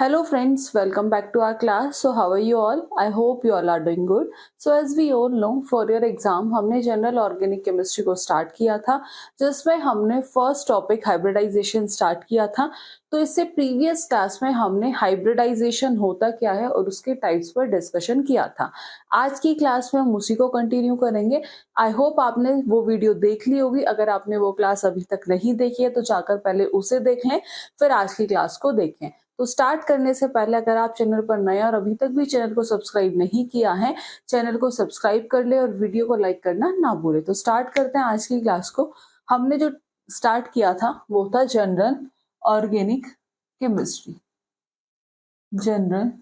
Hello friends, welcome back to our class. So how are you all? I hope you all are doing good. So as we all know, for your exam हमने general organic chemistry को start किया था, जिसमें हमने first topic hybridisation start किया था. तो इससे प्रीवियस क्लास में हमने हाइब्रिडाइजेशन होता क्या है और उसके टाइप्स पर डिस्कशन किया था. आज की क्लास में हम उसी को कंटिन्यू करेंगे. आई होप आपने वो वीडियो देख ली होगी. अगर आपने वो क्लास अभी तक नहीं देखी है तो जाकर पहले उसे देख लें, फिर आज की क्लास को देखें. तो स्टार्ट करने से पहले अगर आप चैनल पर नए और अभी तक भी चैनल को सब्सक्राइब नहीं किया है, चैनल को सब्सक्राइब कर ले और वीडियो को लाइक करना ना भूले. तो स्टार्ट करते हैं आज की क्लास को. हमने जो स्टार्ट किया था वो था general organic chemistry. General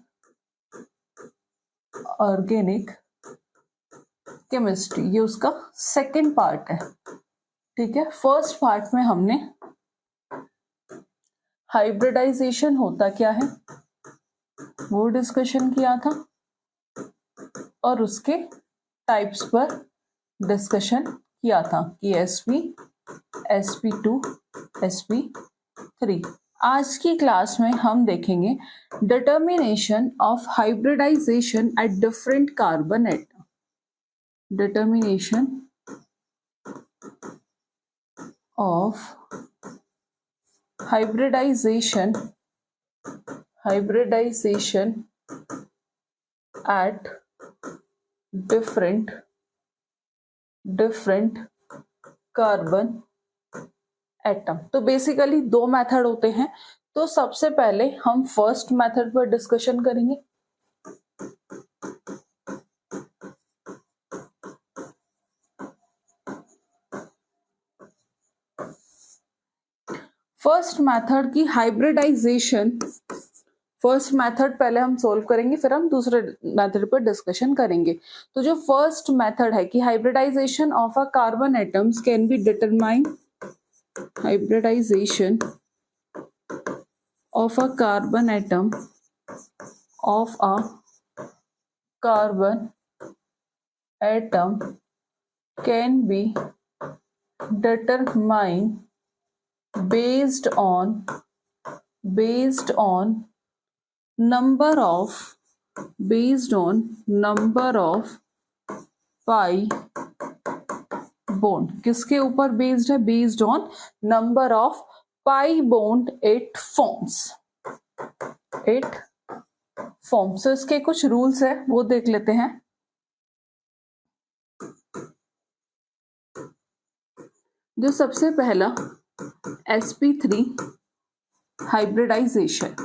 organic chemistry ये उसका सेकेंड पार्ट है. ठीक है, फर्स्ट पार्ट में हमने हाइब्रिडाइजेशन होता क्या है वो डिस्कशन किया था और उसके टाइप्स पर डिस्कशन किया था कि sp, sp2, sp3. आज की क्लास में हम देखेंगे determination of hybridization at different carbon atom. Determination of hybridization at different carbon atom. तो बेसिकली दो मेथड होते हैं. तो सबसे पहले हम फर्स्ट मेथड पर डिस्कशन करेंगे. फर्स्ट मेथड की हाइब्रिडाइजेशन, फर्स्ट मेथड पहले हम सोल्व करेंगे, फिर हम दूसरे मेथड पर डिस्कशन करेंगे. तो जो फर्स्ट मेथड है कि hybridization of a carbon atoms can be determine, hybridization of a carbon atom, of a carbon atom can be determine based on number of pi bond. किसके ऊपर बेस्ड है? Based on number of pi bond it forms. तो इसके कुछ rules है वो देख लेते हैं. जो सबसे पहला sp3 hybridization.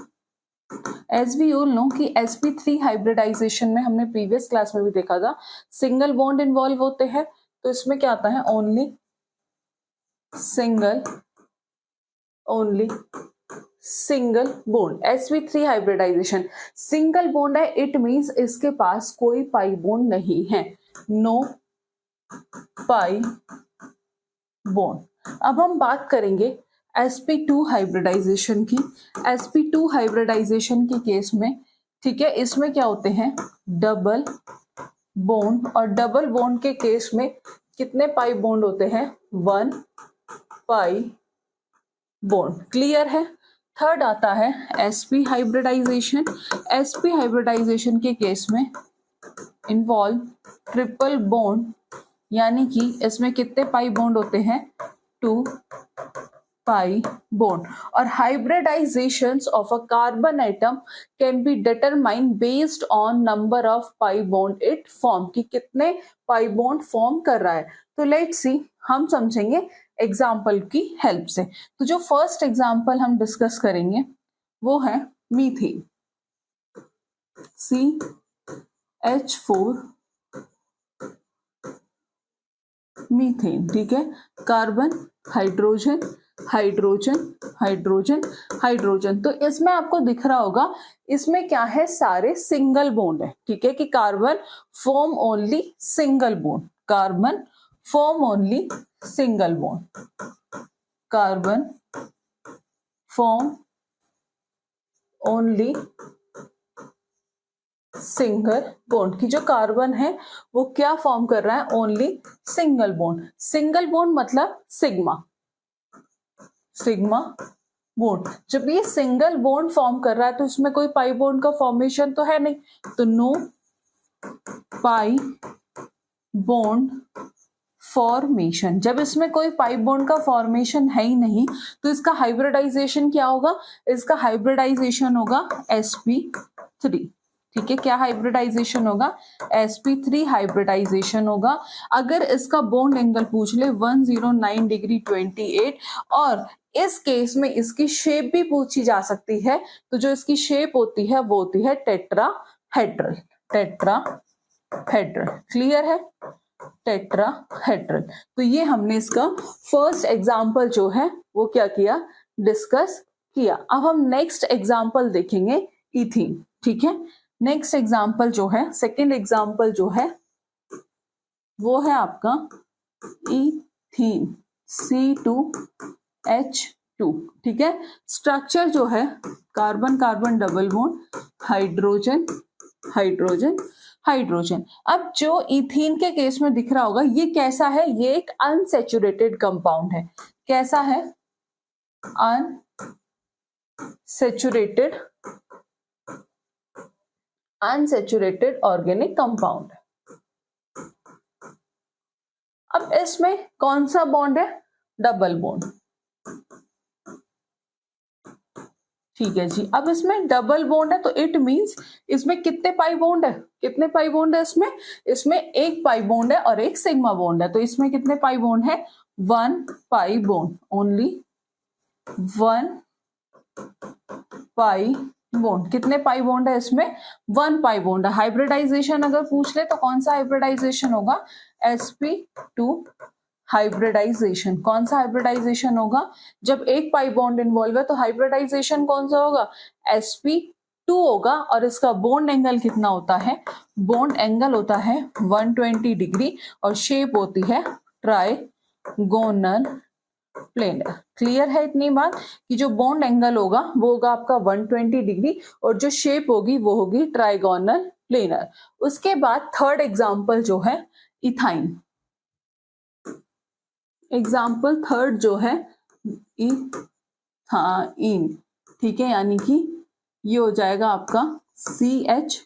As we all know कि sp3 हाइब्रिडाइजेशन में हमने प्रीवियस क्लास में भी देखा था सिंगल बॉन्ड इन्वॉल्व होते हैं. तो इसमें क्या आता है? Only single bond. sp3 hybridization single bond है. इट मींस इसके पास कोई पाई बॉन्ड नहीं है. No pi bond. अब हम बात करेंगे sp2 हाइब्रिडाइजेशन की. sp2 हाइब्रिडाइजेशन के केस में, ठीक है, इसमें क्या होते हैं? Double bond. और डबल बॉन्ड के केस में कितने पाई बॉन्ड होते हैं? 1 पाई बॉन्ड. क्लियर है. थर्ड आता है sp हाइब्रिडाइजेशन. sp हाइब्रिडाइजेशन के केस में इन्वॉल्व ट्रिपल बॉन्ड, यानी कि इसमें कितने पाई बॉन्ड होते हैं? 2 पाई बॉन्ड. और hybridisations of a carbon atom can be determine based on number of pi bond it form, कि कितने पाई बॉन्ड फॉर्म कर रहा है. तो लेट्स सी, हम समझेंगे एग्जाम्पल की हेल्प से. तो जो फर्स्ट एग्जाम्पल हम डिस्कस करेंगे वो है मीथेन. CH4 methane. ठीक है, carbon, hydrogen, hydrogen, hydrogen, hydrogen. तो इसमें आपको दिख रहा होगा इसमें क्या है? सारे सिंगल बॉन्ड है. ठीक है, कि carbon form only single bond. Carbon form only single bond. Carbon form only single bond. की जो कार्बन है वो क्या फॉर्म कर रहा है? Only single bond. Single bond मतलब सिग्मा. बॉन्ड। जब ये सिंगल बॉन्ड फॉर्म कर रहा है तो इसमें कोई पाई बॉन्ड का फॉर्मेशन तो है नहीं, तो नो पाई बॉन्ड फॉर्मेशन। जब इसमें कोई पाई बॉन्ड का फॉर्मेशन है ही नहीं तो इसका हाइब्रिडाइजेशन क्या होगा, इसका हाइब्रिडाइजेशन होगा sp3। ठीक है, क्या हाइब्रिडाइजेशन होगा, sp3 हाइब्रिडाइजेशन होगा। अगर इसका बॉन्ड एंगल पूछ ले 109 डिग्री 28, और इस केस में इसकी शेप भी पूछी जा सकती है, तो जो इसकी शेप होती है वो होती है टेट्राहेड्रल। टेट्राहेड्रल क्लियर है, टेट्राहेड्रल। तो ये हमने इसका फर्स्ट एग्जांपल जो है वो क्या किया, डिस्कस किया। अब हम नेक्स्ट एग्जांपल देखेंगे इथीन। ठीक है, नेक्स्ट एग्जांपल जो है, सेकंड एग्जांपल जो है वो है आपका इथीन C2H2। ठीक है, स्ट्रक्चर जो है carbon carbon double bond, hydrogen hydrogen hydrogen. अब जो इथीन के केस में दिख रहा होगा ये कैसा है, ये एक अनसैचुरेटेड कंपाउंड है। कैसा है, अनसैचुरेटेड ऑर्गेनिक कंपाउंड। अब इसमें कौन सा बॉन्ड है, डबल बॉन्ड। ठीक है जी, अब इसमें डबल बॉन्ड है तो इट मींस इसमें कितने पाई बॉन्ड है, कितने पाई बॉन्ड है इसमें, इसमें एक पाई बॉन्ड है और एक सिग्मा बॉन्ड है। तो इसमें कितने पाई बॉन्ड है, 1 pi bond, only 1 pi bond. कितने पाई बॉन्ड है इसमें, 1 पाई बॉन्ड है। हाइब्रिडाइजेशन अगर पूछ ले तो कौन सा हाइब्रिडाइजेशन होगा, sp2 हाइब्रिडाइजेशन। कौन सा हाइब्रिडाइजेशन होगा, जब एक पाई बॉन्ड इन्वॉल्व है तो हाइब्रिडाइजेशन कौन सा होगा, sp2 होगा। और इसका बॉन्ड एंगल कितना होता है, बॉन्ड एंगल होता है 120 डिग्री और शेप होती है ट्राइगोनल प्लेनर। क्लियर है इतनी बात कि जो बॉन्ड एंगल होगा वो होगा आपका 120 डिग्री और जो शेप होगी वो होगी ट्राइगोनल प्लेनर। उसके बाद थर्ड एग्जांपल जो है इथाइन। एग्जाम्पल थर्ड जो है इन, ठीक है, यानी कि ये हो जाएगा आपका CH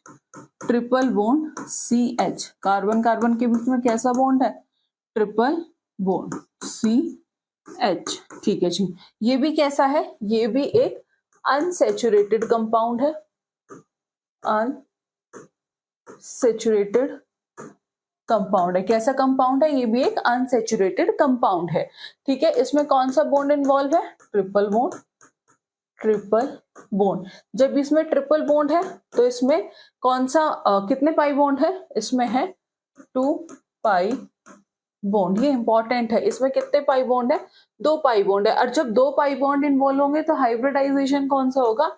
triple bond CH। Carbon carbon के बीच में कैसा बॉन्ड है, ट्रिपल बॉन्ड CH। ठीक है जी, ये भी कैसा है, ये भी एक अनसैचुरेटेड कंपाउंड है, अनसैचुरेटेड कंपाउंड है। कैसा कंपाउंड है, ये भी एक अनसैचुरेटेड कंपाउंड है। ठीक है, इसमें कौन सा बॉन्ड इन्वॉल्व है, ट्रिपल बॉन्ड। ट्रिपल बॉन्ड, जब इसमें ट्रिपल बॉन्ड है तो इसमें कौन सा कितने पाई बॉन्ड है, इसमें है 2 पाई बॉन्ड। ये इंपॉर्टेंट है, इसमें कितने पाई बॉन्ड है, 2 पाई बॉन्ड है। और जब 2 पाई बॉन्ड इन्वॉल्व होंगे तो हाइब्रिडाइजेशन कौन सा होगा,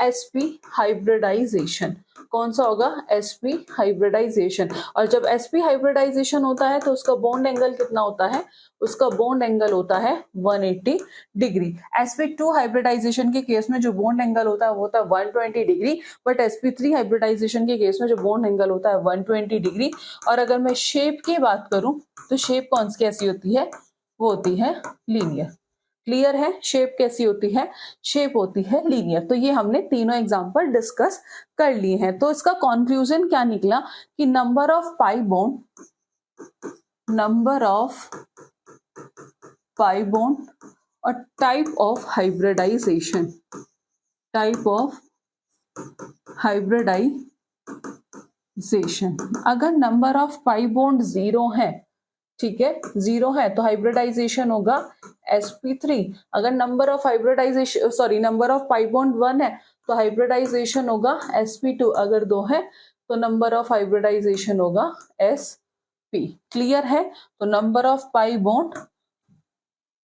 sp हाइब्रिडाइजेशन। कौन सा होगा, sp हाइब्रिडाइजेशन। और जब sp हाइब्रिडाइजेशन होता है तो उसका बॉन्ड एंगल कितना होता है, उसका बॉन्ड एंगल होता है 180 डिग्री। sp2 हाइब्रिडाइजेशन के केस में जो बॉन्ड एंगल होता है वो होता है 120 डिग्री, बट sp3 हाइब्रिडाइजेशन के केस में जो बॉन्ड एंगल होता है 120 डिग्री। और अगर मैं शेप की बात करूं तो शेप कौन सी कैसी होती है, वो होती है लीनियर। क्लियर है, शेप कैसी होती है, शेप होती है लीनियर। तो ये हमने तीनों एग्जांपल डिस्कस कर लिए हैं। तो इसका कंक्लूजन क्या निकला कि नंबर ऑफ पाई बॉन्ड और टाइप ऑफ हाइब्रिडाइजेशन। अगर नंबर ऑफ पाई बॉन्ड 0 है, ठीक है, 0 है तो हाइब्रिडाइजेशन होगा sp3। अगर नंबर ऑफ पाई बॉन्ड 1 है तो हाइब्रिडाइजेशन होगा sp2। अगर 2 है तो नंबर ऑफ हाइब्रिडाइजेशन होगा sp। क्लियर है, तो नंबर ऑफ पाई बॉन्ड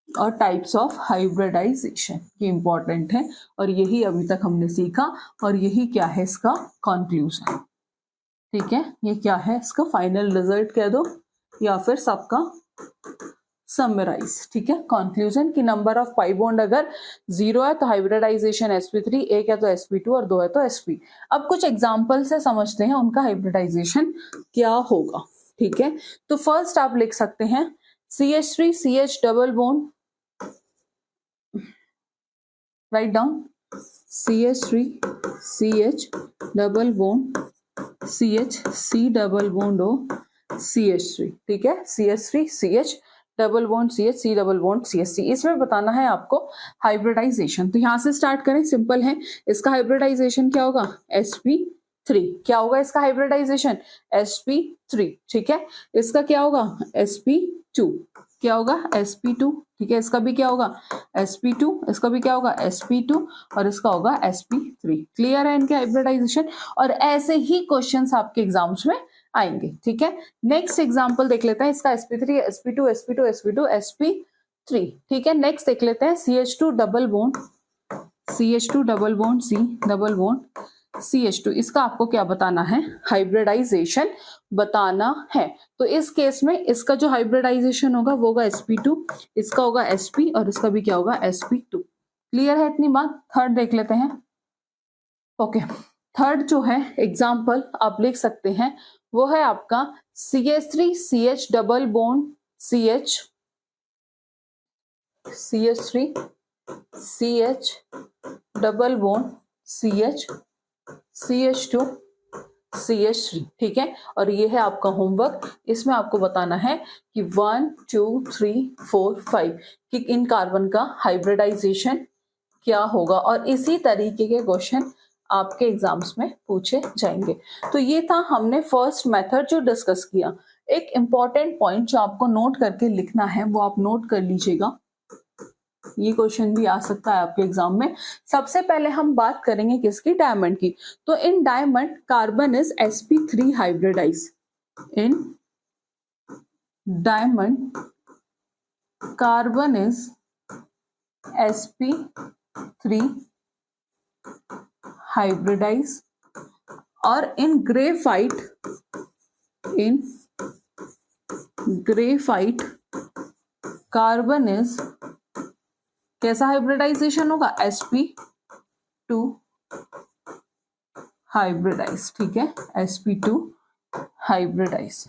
और टाइप्स ऑफ हाइब्रिडाइजेशन ये इंपॉर्टेंट है और यही अभी तक हमने सीखा और यही क्या है इसका कंक्लूजन। ठीक है, ये क्या है इसका फाइनल रिजल्ट कह दो या फिर सबका समराइज। ठीक है, कंक्लूजन कि नंबर ऑफ पाई बॉन्ड अगर 0 है तो हाइब्रिडाइजेशन sp3, 1 है तो sp2 और 2 है तो sp। अब कुछ एग्जांपल से समझते हैं उनका हाइब्रिडाइजेशन क्या होगा। ठीक है, तो फर्स्ट आप लिख सकते हैं CH3 CH double bond write down CH3 CH double bond CH C double bond O CH3, ठीक है, CH3 CH double bond CH C double bond CH3। इसमें बताना है आपको हाइब्रिडाइजेशन। तो यहां से स्टार्ट करें, सिंपल है। इसका हाइब्रिडाइजेशन क्या होगा? sp3। क्या होगा इसका हाइब्रिडाइजेशन? sp3, ठीक है। इसका क्या होगा? sp2। क्या होगा? sp2, ठीक है। इसका भी क्या होगा? sp2। इसका भी क्या होगा? sp2 और इसका होगा sp3। क्लियर है इनके हाइब्रिडाइजेशन? और ऐसे ही क्वेश्चंस आपके एग्जाम्स में आएंगे, ठीक है। नेक्स्ट एग्जांपल देख लेते हैं इसका sp3 sp2 sp2 sp2 sp3, ठीक है। नेक्स्ट देख लेते हैं CH2 double bond CH2 double bond C double bond CH2। इसका आपको क्या बताना है? हाइब्रिडाइजेशन बताना है। तो इस केस में इसका जो हाइब्रिडाइजेशन होगा वो होगा sp2, इसका होगा sp और इसका भी क्या होगा? sp2। क्लियर है इतनी बात? थर्ड देख लेते हैं। ओके, थर्ड जो है एग्जाम्पल आप लिख सकते हैं वो है आपका CH3 CH double bond CH CH3 CH double bond CH CH2 CH3, ठीक है। और ये है आपका होमवर्क। इसमें आपको बताना है कि 1 2 3 4 5 कि इन कार्बन का हाइब्रिडाइजेशन क्या होगा, और इसी तरीके के क्वेश्चन आपके एग्जाम्स में पूछे जाएंगे। तो ये था हमने फर्स्ट मेथड जो डिस्कस किया। एक इंपॉर्टेंट पॉइंट जो आपको नोट करके लिखना है वो आप नोट कर लीजिएगा, ये क्वेश्चन भी आ सकता है आपके एग्जाम में। सबसे पहले हम बात करेंगे किसकी? डायमंड की। तो in diamond carbon is sp3 hybridize. In diamond carbon is sp3 hybridize. और इन ग्रेफाइट कार्बन इज कैसा हाइब्रिडाइजेशन होगा? sp2 हाइब्रिडाइज, ठीक है, sp2 हाइब्रिडाइज।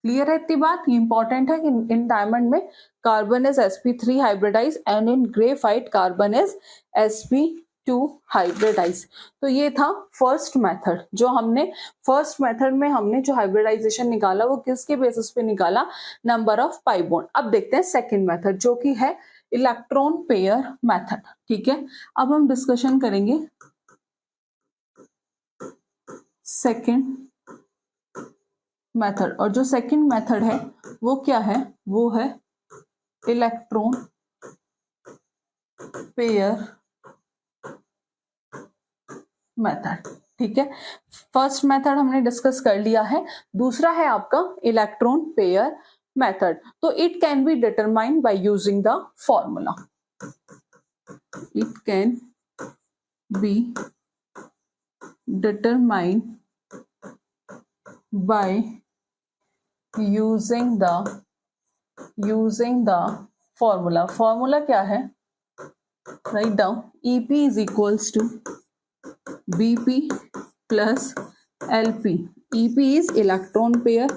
क्लियर है इतनी बात? ये इंपॉर्टेंट है कि इन डायमंड में carbon is sp3 hybridize and in graphite carbon is sp2 hybridize. तो ये था फर्स्ट मेथड जो हमने फर्स्ट मेथड में हमने जो हाइब्रिडाइजेशन निकाला वो किसके बेसिस पे निकाला? Number of pi bond. अब देखते हैं सेकंड मेथड जो कि है इलेक्ट्रॉन पेयर मेथड, ठीक है। अब हम डिस्कशन करेंगे सेकंड मेथड, और जो सेकंड मेथड है वो क्या है? वो है इलेक्ट्रॉन पेयर मेथड, ठीक है। फर्स्ट मेथड हमने डिस्कस कर लिया है। दूसरा है आपका इलेक्ट्रॉन पेयर मेथड। तो it can be determined by using the formula. It can be determined by using the formula. Formula क्या है? Write down EP is equals to BP plus LP। EP is electron pair,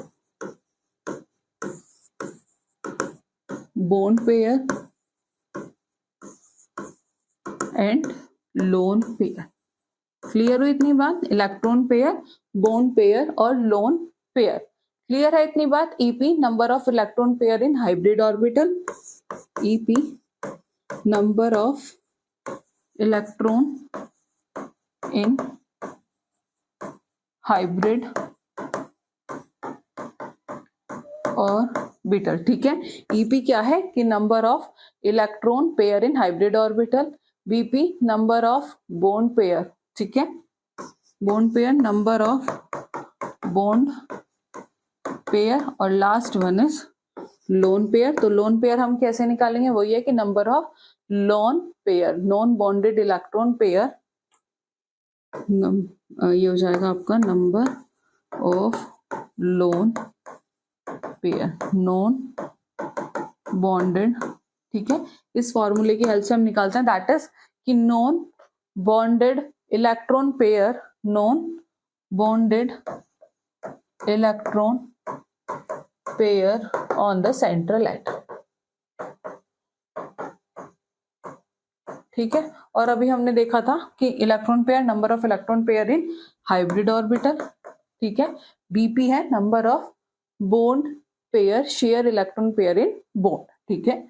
bond pair and lone pair। Clear हुई इतनी बात? Electron pair, bond pair और lone pair. Clear है इतनी बात? EP number of electron pair in hybrid orbital. EP number of electron in hybrid orbital, ठीक है। EP क्या है? कि number of electron pair in hybrid orbital. BP number of bond pair, ठीक है, bond pair, number of bond pair, और last one is lone pair. तो lone pair हम कैसे निकालेंगे? वही है कि number of lone pair, non bonded electron pair. ये हो जाएगा आपका number of lone pair, non bonded, ठीक है। इस फॉर्मूले की हेल्प से हम निकालते हैं, दैट इज कि non bonded electron pair, non bonded electron pair on the central atom. ठीक है, और अभी हमने देखा था कि electron pair, number of electron pair in hybrid orbital. ठीक है, बीपी है number of bond pair, share electron pair in bond. ठीक है,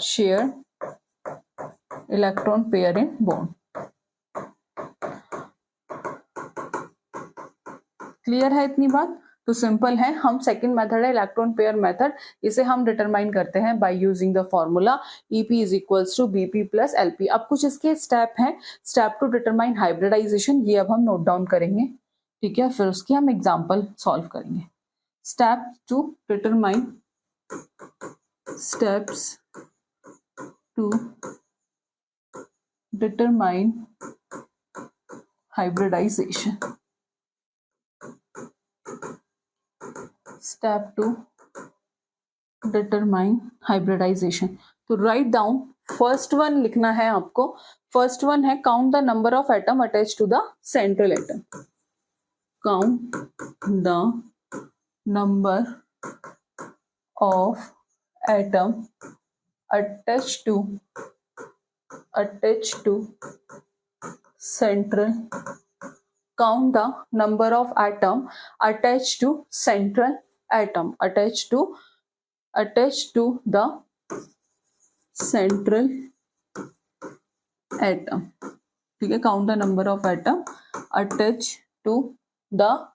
share electron pair in bond. Clear है इतनी बात? तो सिंपल है, हम सेकंड मेथड है इलेक्ट्रॉन पेयर मेथड, इसे हम डिटरमाइन करते हैं by using the formula EP is equals to BP plus LP। अब कुछ इसके स्टेप हैं, स्टेप टू डिटरमाइन हाइब्रिडाइजेशन, ये अब हम नोट डाउन करेंगे। ठीक है, फिर उसकी हम एग्जाम्पल सॉल्व करेंगे। Step to determine, steps to determine hybridization. Step to determine hybridization। तो राइट डाउन, फर्स्ट वन लिखना है आपको। फर्स्ट वन है count the number of atom attach to the central atom. Count the number of atom attach to central, count the number of atom attached to central atom, attached to the central atom। ठीक है, count the number of atom attached to the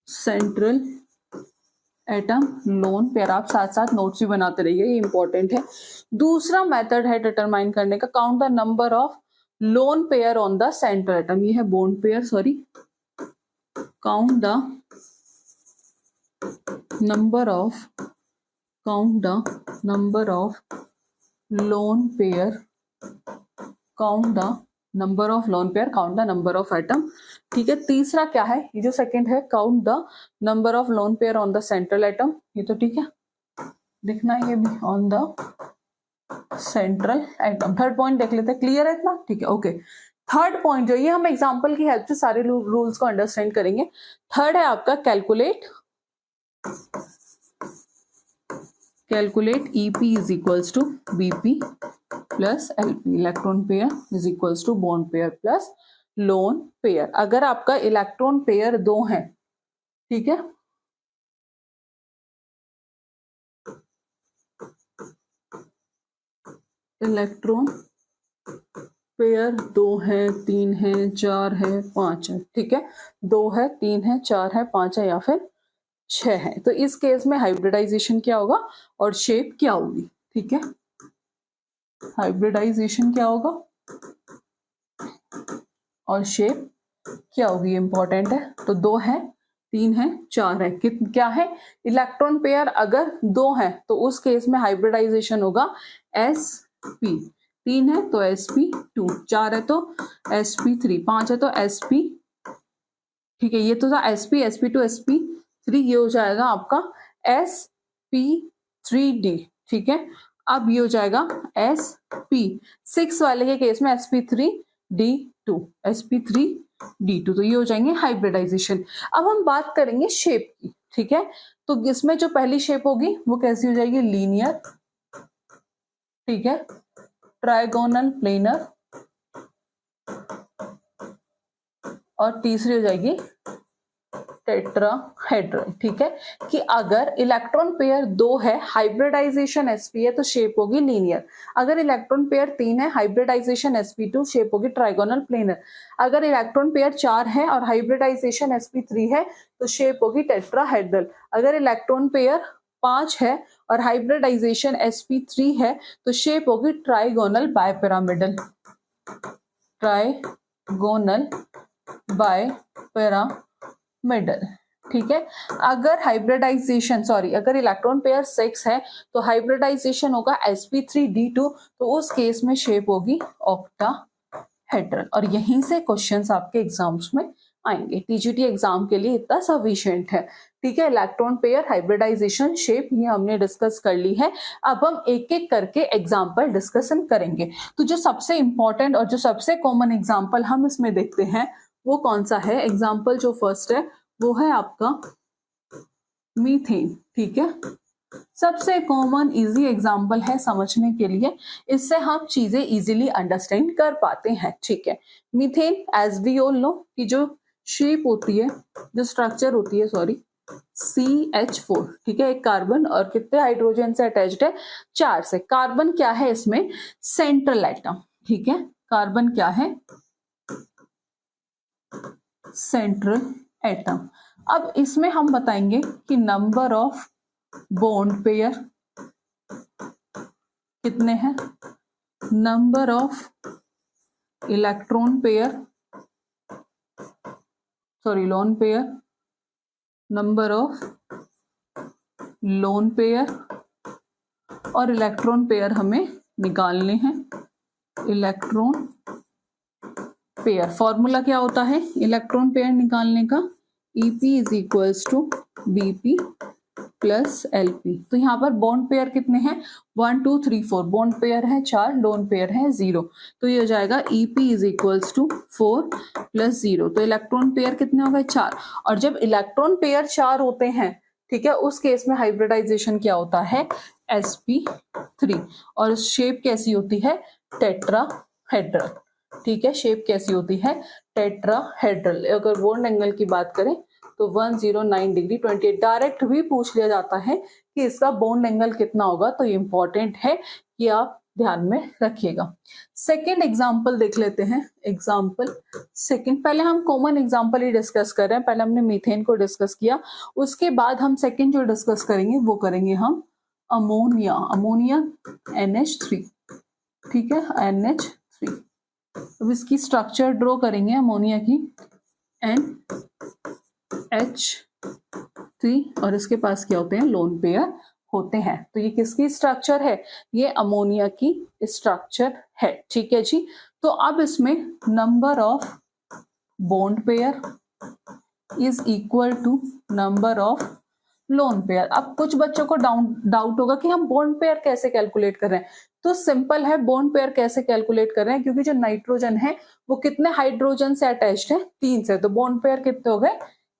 central atom lone pair. आप साथ साथ notes भी बनाते रहिए, ये important है। दूसरा मेथड है डिटरमाइन करने का, count the number of lone pair on the central atom. ये है bond pair, sorry, count the number of lone pair, count the number of lone pair, count the number of atom. ठीक है, तीसरा क्या है, ये जो सेकंड है, count the number of lone pair on the central atom. ये तो ठीक है, लिखना है ये भी, on the central atom. Third point देख लेते हैं, क्लियर है इतना? ठीक है, ओके। थर्ड पॉइंट जो, ये हम एग्जांपल की हेल्प से सारे रूल्स को अंडरस्टैंड करेंगे। थर्ड है आपका calculate EP is equals to BP plus LP। Electron pair is equals to bond pair plus lone pair. अगर आपका इलेक्ट्रॉन पेयर 2 है, ठीक है, इलेक्ट्रॉन पेयर 2 है, 3 है, 4 है, 5 है। ठीक है, 2 है, 3 है, 4 है, 5 है या फिर 6 है। तो इस केस में हाइब्रिडाइजेशन क्या होगा और शेप क्या होगी? ठीक है, हाइब्रिडाइजेशन क्या होगा और शेप क्या होगी, इंपॉर्टेंट है। तो 2 है, 3 है, 4 है, क्या है, इलेक्ट्रॉन पेयर अगर 2 है तो उस केस में हाइब्रिडाइजेशन होगा sp। 3 है तो sp2, 4 है तो sp3, 5 है तो sp। ठीक है, ये तो था sp, sp2, sp3, ये हो जाएगा आपका sp3d। ठीक है, अब ये हो जाएगा sp6 वाले के केस में sp3d2, sp3d2, तो ये हो जाएंगे हाइब्रिडाइजेशन। अब हम बात करेंगे शेप की। ठीक है, तो इसमें जो पहली शेप होगी वो कैसी हो जाएगी, लीनियर। ठीक है, ट्राइगोनल, प्लेनर, और तीसरी हो जाएगी टेट्राहेड्रल। ठीक है, कि अगर इलेक्ट्रॉन पेयर 2 है, हाइब्रिडाइजेशन sp है, तो शेप होगी लीनियर। अगर इलेक्ट्रॉन पेयर 3 है, हाइब्रिडाइजेशन sp2, शेप होगी ट्राइगोनल, प्लेनर। अगर इलेक्ट्रॉन पेयर 4 है और हाइब्रिडाइजेशन sp3 है तो शेप होगी टेट्राहेड्रल। अगर इलेक्ट्रॉन पेयर 5 है और हाइब्रिडाइजेशन sp3 है तो शेप होगी ट्राइगोनल बायपिरामिडल, ट्राइगोनल बायपिरामिडल। ठीक है, अगर हाइब्रिडाइजेशन अगर इलेक्ट्रॉन पेयर 6 है तो हाइब्रिडाइजेशन होगा sp3d2, तो उस केस में शेप होगी ऑक्टाहेड्रल। और यहीं से क्वेश्चंस आपके एग्जाम्स में आएंगे। टीजीटी एग्जाम के लिए इतना सफिशिएंट है। ठीक है, इलेक्ट्रॉन पेयर, हाइब्रिडाइजेशन, शेप, ये हमने डिस्कस कर ली है। अब हम एक एक करके एग्जाम्पल डिस्कशन करेंगे। तो जो सबसे इंपॉर्टेंट और जो सबसे कॉमन एग्जाम्पल हम इसमें देखते हैं वो कौन सा है? एग्जाम्पल जो फर्स्ट है वो है आपका मीथेन। ठीक है, सबसे कॉमन इजी एग्जांपल है समझने के लिए, इससे हम चीजें इजीली अंडरस्टैंड कर पाते हैं। ठीक है, methane as we all know कि जो शेप होती है, जो स्ट्रक्चर होती है, सॉरी, CH4। ठीक है, एक कार्बन और कितने हाइड्रोजन से अटैच्ड है, 4 से। कार्बन क्या है इसमें, सेंट्रल एटम। ठीक है, कार्बन क्या है, सेंट्रल एटम। अब इसमें हम बताएंगे कि नंबर ऑफ बॉन्ड पेयर कितने हैं, number of electron pair, sorry lone pair, number of lone pair और इलेक्ट्रॉन पेयर हमें निकालने हैं। इलेक्ट्रॉन पेयर फॉर्मूला क्या होता है इलेक्ट्रॉन पेयर निकालने का, EP is equals to BP plus LP। तो यहाँ पर बॉन्ड पेयर कितने हैं, 1 2 3 4 बॉन्ड पेयर है 4, लोन पेयर है 0। तो ये हो जाएगा EP is equals to 4 plus 0। तो इलेक्ट्रॉन पेयर कितने हो गए, 4। और जब इलेक्ट्रॉन पेयर 4 होते हैं, ठीक है, उस केस में हाइब्रिडाइजेशन क्या होता है, sp3। और शेप कैसी होती है, टेट्राहेड्रल। ठीक है, शेप कैसी होती है, टेट्राहेड्रल। अगर बॉन्ड एंगल की बात करें तो 109 डिग्री 28। डायरेक्ट भी पूछ लिया जाता है कि इसका बॉन्ड एंगल कितना होगा, तो ये इंपॉर्टेंट है कि आप ध्यान में रखिएगा। सेकेंड एग्जाम्पल देख लेते हैं। एग्जाम्पल सेकेंड, पहले हम कॉमन एग्जाम्पल ही डिस्कस कर रहे हैं। पहले हमने मीथेन को डिस्कस किया, उसके बाद हम सेकेंड जो डिस्कस करेंगे वो करेंगे हम अमोनिया। Ammonia NH3। ठीक है, NH3। अब इसकी स्ट्रक्चर ड्रॉ करेंगे अमोनिया की, NH3, और इसके पास क्या होते हैं, लोन पेयर होते हैं। तो ये किसकी स्ट्रक्चर है, ये अमोनिया की स्ट्रक्चर है। ठीक है जी। तो अब इसमें number of bond pair is equal to number of lone pair. अब कुछ बच्चों को डाउट होगा कि हम बॉन्ड पेयर कैसे कैलकुलेट कर रहे हैं। तो सिंपल है, बॉन्ड पेयर कैसे कैलकुलेट कर रहे हैं, क्योंकि जो नाइट्रोजन है वो कितने हाइड्रोजन से अटैच्ड है, 3 से। तो बॉन्ड पेयर कितने हो गए,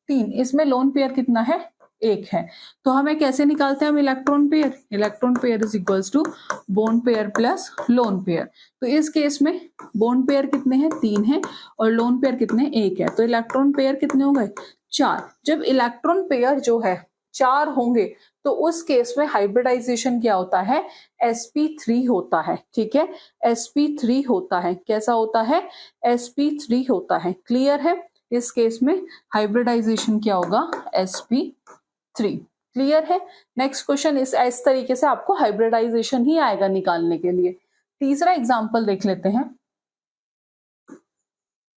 3। इसमें लोन पेयर कितना है, 1 है। तो हमें कैसे निकालते हैं हम electron pair, electron pair is equals to bond pair plus lone pair. तो इस केस में बॉन्ड पेयर कितने हैं, 3 है, और लोन पेयर कितने, 1 है। तो इलेक्ट्रॉन पेयर कितने हो गए, 4। जब इलेक्ट्रॉन पेयर जो है 4 होंगे तो उस केस में हाइब्रिडाइजेशन क्या होता है, sp3 होता है। ठीक है, sp3 होता है। कैसा होता है, sp3 होता है। क्लियर है, इस केस में हाइब्रिडाइजेशन क्या होगा, sp3। क्लियर है। नेक्स्ट क्वेश्चन इस तरीके से आपको हाइब्रिडाइजेशन ही आएगा निकालने के लिए। तीसरा एग्जाम्पल देख लेते हैं।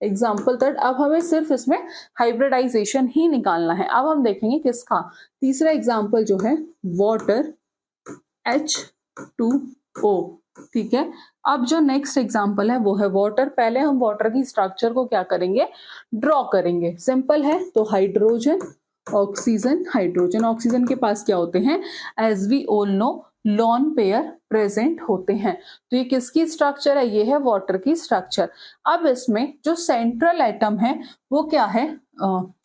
एग्जाम्पल थर्ड, अब हमें सिर्फ इसमें हाइब्रिडाइजेशन ही निकालना है। अब हम देखेंगे किसका, तीसरा एग्जाम्पल जो है वाटर H2O। ठीक है, अब जो नेक्स्ट एग्जाम्पल है वो है वाटर। पहले हम वाटर की स्ट्रक्चर को क्या करेंगे, ड्रॉ करेंगे। सिंपल है, तो हाइड्रोजन ऑक्सीजन, हाइड्रोजन ऑक्सीजन के पास क्या होते हैं, as we all know lone pair present होते हैं। तो ये किसकी स्ट्रक्चर है, ये है वाटर की स्ट्रक्चर। अब इसमें जो सेंट्रल एटम है वो क्या है,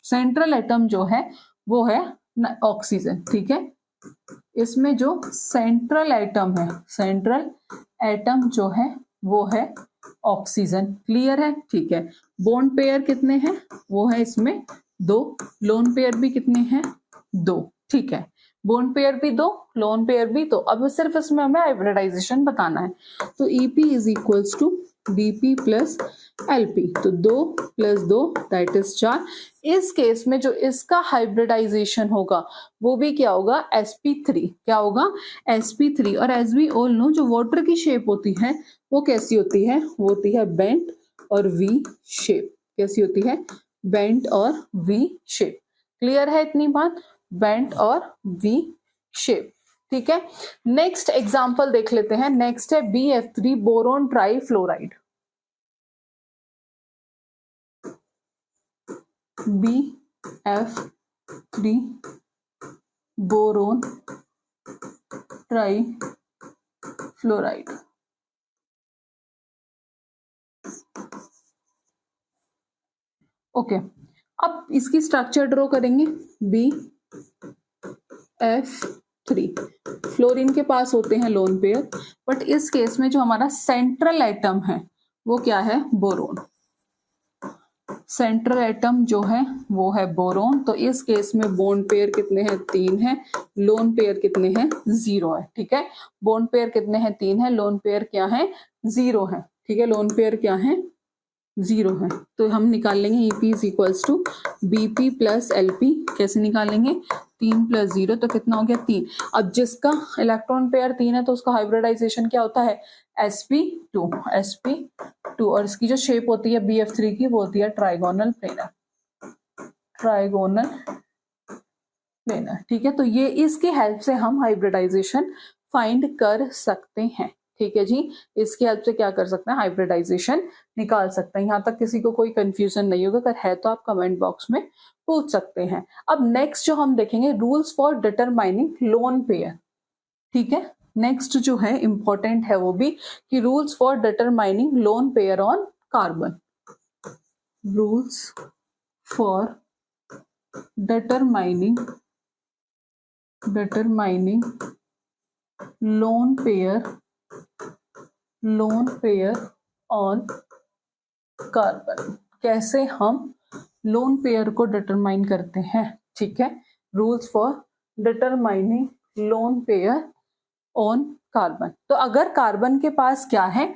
सेंट्रल एटम जो है वो है ऑक्सीजन। ठीक है, इसमें जो सेंट्रल एटम है, सेंट्रल एटम जो है वो है ऑक्सीजन। क्लियर है, ठीक है। बॉन्ड पेयर कितने हैं, वो है इसमें 2। लोन पेयर भी कितने हैं, 2। ठीक है, बॉन्ड पेयर भी 2, लोन पेयर भी 2। अब सिर्फ इसमें हमें हाइब्रिडाइजेशन बताना है। तो EP is equals to BP plus LP। तो 2 प्लस 2 दैट इज 4। इस केस में जो इसका हाइब्रिडाइजेशन होगा वो भी क्या होगा, sp3। क्या होगा, sp3। और एज वी ऑल नो जो वाटर की शेप होती है वो कैसी होती है, वो होती है बेंट और वी शेप। कैसी होती है, बेंट और वी शेप। क्लियर है इतनी बात, बेंट और वी शेप। ठीक है, नेक्स्ट एग्जांपल देख लेते हैं। नेक्स्ट है BF3 boron try fluoride. BF3 boron try fluoride. Okay, अब इसकी स्ट्रक्चर ड्रॉ करेंगे BF3। फ्लोरीन के पास होते हैं लोन पेयर, बट इस केस में जो हमारा सेंट्रल एटम है वो क्या है, बोरोन। सेंट्रल एटम जो है वो है बोरोन। तो इस केस में बॉन्ड पेयर कितने हैं, 3 है। लोन पेयर कितने हैं, 0 है। ठीक है, बॉन्ड पेयर कितने हैं, 3 है। लोन पेयर क्या है, 0 है। ठीक है, लोन पेयर क्या है, 0 है। तो हम निकाल लेंगे EP is equals to BP plus LP। कैसे निकालेंगे, 3 प्लस 0 तो कितना हो गया, 3। अब जिसका इलेक्ट्रॉन पेयर 3 है तो उसका हाइब्रिडाइजेशन क्या होता है, sp2 और इसकी जो शेप होती है BF3 की वो होती है ट्राइगोनल प्लेनर। ट्राइगोनल प्लेनर, ठीक है। तो ये इसकी हेल्प से हम हाइब्रिडाइजेशन फाइंड कर सकते हैं। ठीक है जी, इसकी हेल्प से क्या कर सकते हैं, हाइब्रिडाइजेशन निकाल सकते हैं। यहाँ तक किसी को कोई कंफ्यूजन नहीं होगा, अगर है तो आप कमेंट बॉक्स में पूछ सकते हैं। अब नेक्स्ट जो हम देखेंगे, rules for determining loan pair. ठीक है, नेक्स्ट जो है इंपॉर्टेंट है वो भी, कि rules for determining lone pair on carbon. Rules for determining lone pair on carbon. कैसे हम लोन पेयर को डिटरमाइन करते हैं। ठीक है, rules for determining lone pair on carbon. तो अगर कार्बन के पास क्या है,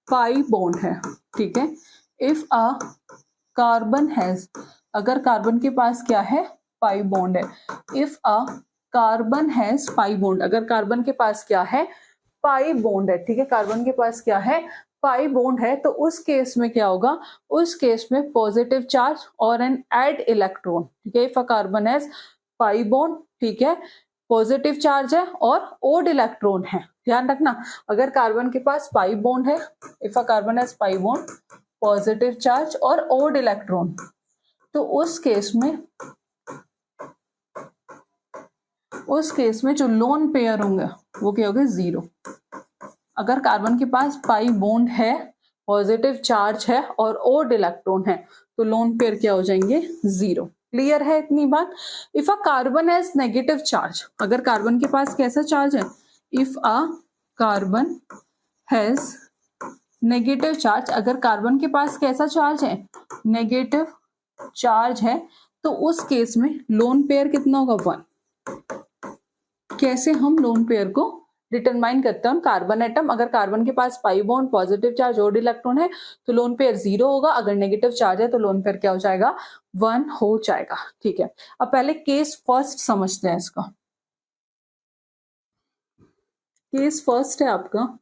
पाई बॉन्ड है। ठीक है, इफ अ कार्बन हैज, अगर कार्बन के पास क्या है, पाई बॉन्ड है। If a carbon has pi bond, अगर कार्बन के पास क्या है, पाई बॉन्ड है। ठीक है, कार्बन के पास क्या है, पाई बॉन्ड है। तो उस केस में क्या होगा, उस केस में पॉजिटिव चार्ज और एन एड इलेक्ट्रॉन। ठीक है, if a carbon has pi bond, ठीक है, पॉजिटिव चार्ज है और ओड इलेक्ट्रॉन है। ध्यान रखना, अगर कार्बन के पास पाई बॉन्ड है, if a carbon has pi bond, positive charge और ओड इलेक्ट्रॉन, तो उस केस में जो लोन पेयर होंगे वो क्या होगा, 0। अगर कार्बन के पास पाई बॉन्ड है, पॉजिटिव चार्ज है और ओड इलेक्ट्रॉन है, तो लोन पेयर क्या हो जाएंगे, 0। क्लियर है इतनी बात। If a carbon has negative charge, अगर कार्बन के पास कैसा चार्ज है, if a carbon has negative charge, अगर कार्बन के पास कैसा चार्ज है, नेगेटिव चार्ज है, तो उस केस में लोन पेयर कितना होगा, 1। कैसे हम लोन पेयर को डिटरमाइन करते हैं, कार्बन एटम, अगर कार्बन के पास pi bond, positive charge, odd electron है, तो लोन पेयर 0 होगा। अगर नेगेटिव चार्ज है तो लोन पेयर क्या हो जाएगा, 1 हो जाएगा। ठीक है, अब पहले केस फर्स्ट समझते हैं इसका। केस फर्स्ट है आपका,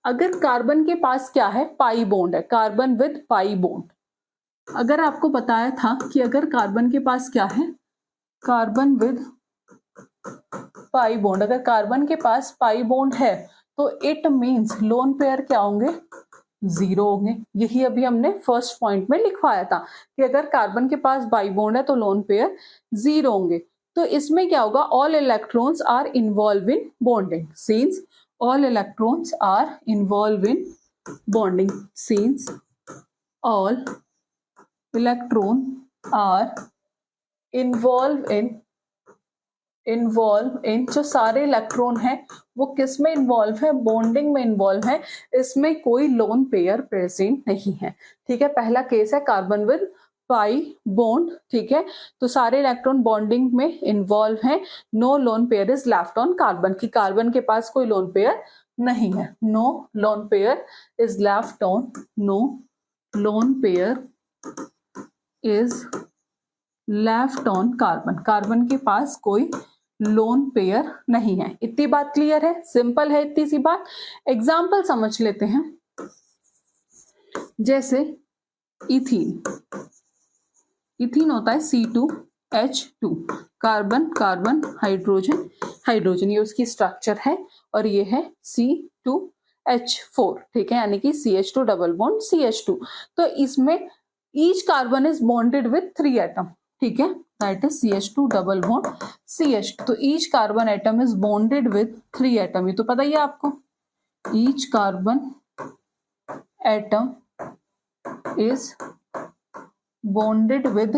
अगर कार्बन के पास क्या है, पाई बॉन्ड है, कार्बन विद पाई बॉन्ड। अगर आपको बताया था कि अगर कार्बन के पास क्या है, कार्बन विद पाई बॉन्ड, अगर कार्बन के पास पाई बॉन्ड है तो इट मींस लोन पेयर क्या होंगे, 0 होंगे। यही अभी हमने फर्स्ट पॉइंट में लिखवाया था कि अगर कार्बन के पास पाई बॉन्ड है तो लोन पेयर 0 होंगे। तो इसमें क्या होगा, all electrons are involve in bonding, since all electrons are involve in bonding, since all electron are involve in जो सारे इलेक्ट्रॉन हैं वो किस में इन्वॉल्व है, बॉन्डिंग में इन्वॉल्व है। इसमें कोई लोन पेयर प्रेजेंट नहीं है। ठीक है, पहला केस है कार्बन विद पाई बॉन्ड। ठीक है, तो सारे इलेक्ट्रॉन बॉन्डिंग में इन्वॉल्व हैं। No lone pair is left on carbon, की कार्बन के पास कोई लोन पेयर नहीं है। No lone pair is left on, no lone pair is left on carbon, carbon के पास कोई लोन पेयर नहीं है। इतनी बात क्लियर है, सिंपल है इतनी सी बात। एग्जाम्पल समझ लेते हैं, जैसे इथीन, इथीन होता है C2H2, carbon carbon hydrogen hydrogen, ये उसकी स्ट्रक्चर है, और ये है C2H4। ठीक है, यानी कि CH2 डबल बॉन्ड CH2। तो इसमें each carbon is bonded with 3 atom. ठीक है, that is CH2 double bond CH2। तो each carbon atom is bonded with 3 atom, ये तो पता ही है आपको। each carbon atom is bonded with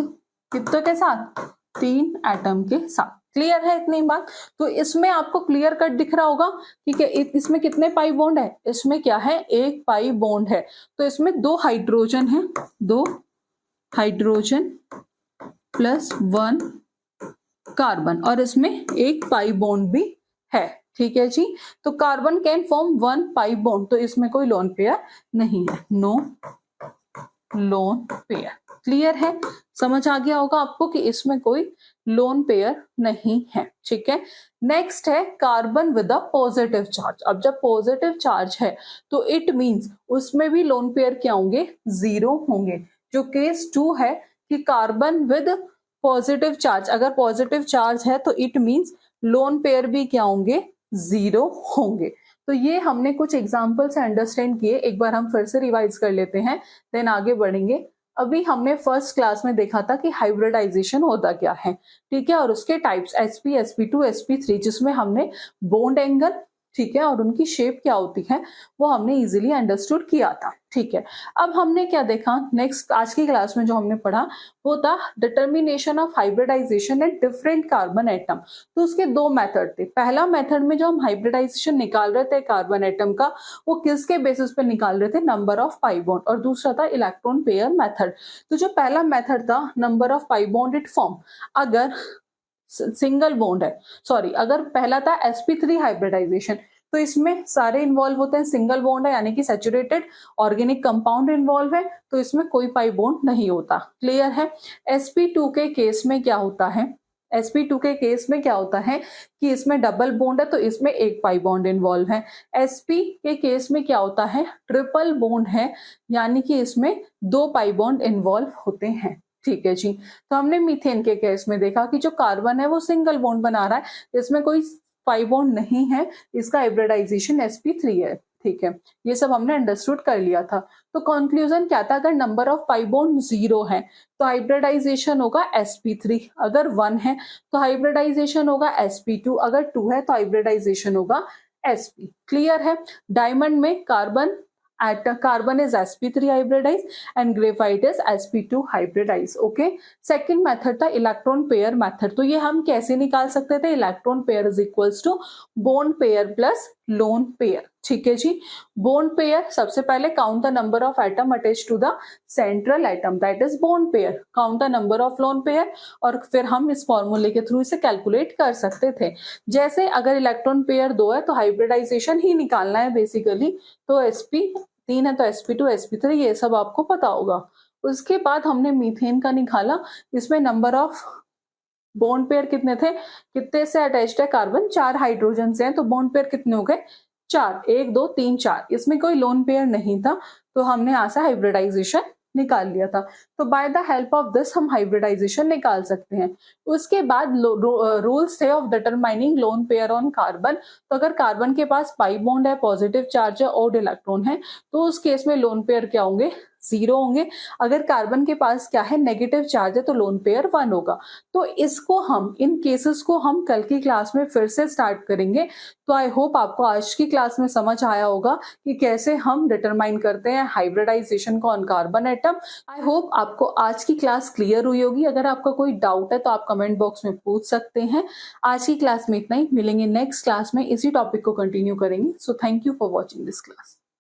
कितने के साथ, 3 एटम के साथ। क्लियर है इतनी बात? तो इसमें आपको क्लियर कट दिख रहा होगा, ठीक है। इसमें कितने पाई बॉन्ड है, इसमें क्या है, एक पाई बॉन्ड है। तो इसमें 2 हाइड्रोजन है, 2 हाइड्रोजन प्लस 1 कार्बन, और इसमें एक पाई बॉन्ड भी है, ठीक है जी। तो carbon can form 1 pi bond, तो इसमें कोई लोन पेयर नहीं है, नो लोन पेयर। क्लियर है, समझ आ गया होगा आपको कि इसमें कोई लोन पेयर नहीं है, ठीक है। नेक्स्ट है carbon with a positive charge. अब जब पॉजिटिव चार्ज है तो इट मींस उसमें भी लोन पेयर क्या होंगे, 0 होंगे। जो केस 2 है कि कार्बन विद पॉजिटिव चार्ज, अगर पॉजिटिव चार्ज है तो इट मींस लोन पेयर भी क्या होंगे, 0 होंगे। तो ये हमने कुछ एग्जाम्पल से अंडरस्टैंड किए, एक बार हम फिर से रिवाइज कर लेते हैं, देन आगे बढ़ेंगे। अभी हमने फर्स्ट क्लास में देखा था कि हाइब्रिडाइजेशन होता क्या है, ठीक है, और उसके टाइप्स sp, sp2, sp3, जिसमें हमने बॉन्ड एंगल, ठीक है, और उनकी शेप क्या होती है वो हमने इजीली अंडरस्टूड किया था, ठीक है। अब हमने क्या देखा नेक्स्ट, आज की क्लास में जो हमने पढ़ा वो था determination of hybridization at different carbon atom. तो उसके 2 मेथड थे। पहला मेथड में जो हम हाइब्रिडाइजेशन निकाल रहे थे कार्बन एटम का, वो किसके बेसिस पे निकाल रहे थे, नंबर ऑफ पाई बॉन्ड, और दूसरा था इलेक्ट्रॉन पेयर मेथड। तो जो पहला मेथड था number of pi bond it form, अगर सिंगल बॉन्ड है, सॉरी, अगर पहला था sp3 हाइब्रिडाइजेशन, तो इसमें सारे इन्वॉल्व होते हैं, सिंगल बॉन्ड है यानी कि सैचुरेटेड ऑर्गेनिक कंपाउंड इन्वॉल्व है, तो इसमें कोई पाई बॉन्ड नहीं होता। क्लियर है। sp2 के केस में क्या होता है, sp2 के केस में क्या होता है कि इसमें डबल बॉन्ड है तो इसमें एक पाई बॉन्ड इन्वॉल्व है। sp के केस में क्या होता है, ट्रिपल बॉन्ड है, यानी कि इसमें 2 पाई बॉन्ड इन्वॉल्व होते हैं, ठीक है जी। तो हमने मीथेन के केस में देखा कि जो कार्बन है वो सिंगल बॉन्ड बना रहा है, इसमें कोई पाई बॉन्ड नहीं है, इसका हाइब्रिडाइजेशन sp3 है, ठीक है। ये सब हमने अंडरस्टूड कर लिया था। तो कंक्लूजन क्या था, अगर नंबर ऑफ पाई बॉन्ड 0 है तो हाइब्रिडाइजेशन होगा sp3, अगर 1 है तो हाइब्रिडाइजेशन होगा sp2, अगर 2 है तो हाइब्रिडाइजेशन होगा sp। क्लियर है। डायमंड में carbon is sp3 hybridized and graphite is sp2 hybridized, okay. Second method था इलेक्ट्रॉन पेयर मेथड। तो ये हम कैसे निकाल सकते थे, electron pair is equals to bond pair plus lone pair, ठीक है जी। बॉन्ड पेयर, सबसे पहले count the number of atom attach to the central atom, that is bond pair, count the number of lone pair, और फिर हम इस फॉर्मूले के थ्रू इसे कैलकुलेट कर सकते थे। जैसे अगर इलेक्ट्रॉन पेयर 2 है तो हाइब्रिडाइजेशन ही निकालना है बेसिकली, तो sp3 है तो sp2 sp3, ये सब आपको पता होगा। उसके बाद हमने मीथेन का निकाला, इसमें नंबर ऑफ बॉन्ड पेयर कितने थे, कितने से अटैच्ड है कार्बन, 4 हाइड्रोजन से हैं, तो बॉन्ड पेयर कितने हो गए, 4, 1 2 3 4, इसमें कोई लोन पेयर नहीं था, तो हमने यहाँ से हाइब्रिडाइजेशन निकाल लिया था। तो by the help of this हम हाइब्रिडाइजेशन निकाल सकते हैं। उसके बाद रूल्स थे of determining lone pair on carbon. तो अगर कार्बन के पास पाई बॉन्ड है, पॉजिटिव चार्ज है, ओड इलेक्ट्रॉन है, तो उस केस में लोन पेयर क्या होंगे, 0 होंगे। अगर कार्बन के पास क्या है, नेगेटिव चार्ज है, तो लोन पेयर 1 होगा। तो इसको हम, इन केसेस को हम कल की क्लास में फिर से स्टार्ट करेंगे। तो आई होप आपको आज की क्लास में समझ आया होगा कि कैसे हम डिटरमाइन करते हैं हाइब्रिडाइजेशन को on carbon atom. I hope आपको आज की क्लास क्लियर हुई होगी। अगर आपका कोई डाउट है तो आप कमेंट बॉक्स में पूछ सकते हैं। आज की क्लास में इतना ही, मिलेंगे नेक्स्ट क्लास में, इसी टॉपिक को कंटिन्यू करेंगे। So thank you for watching this class.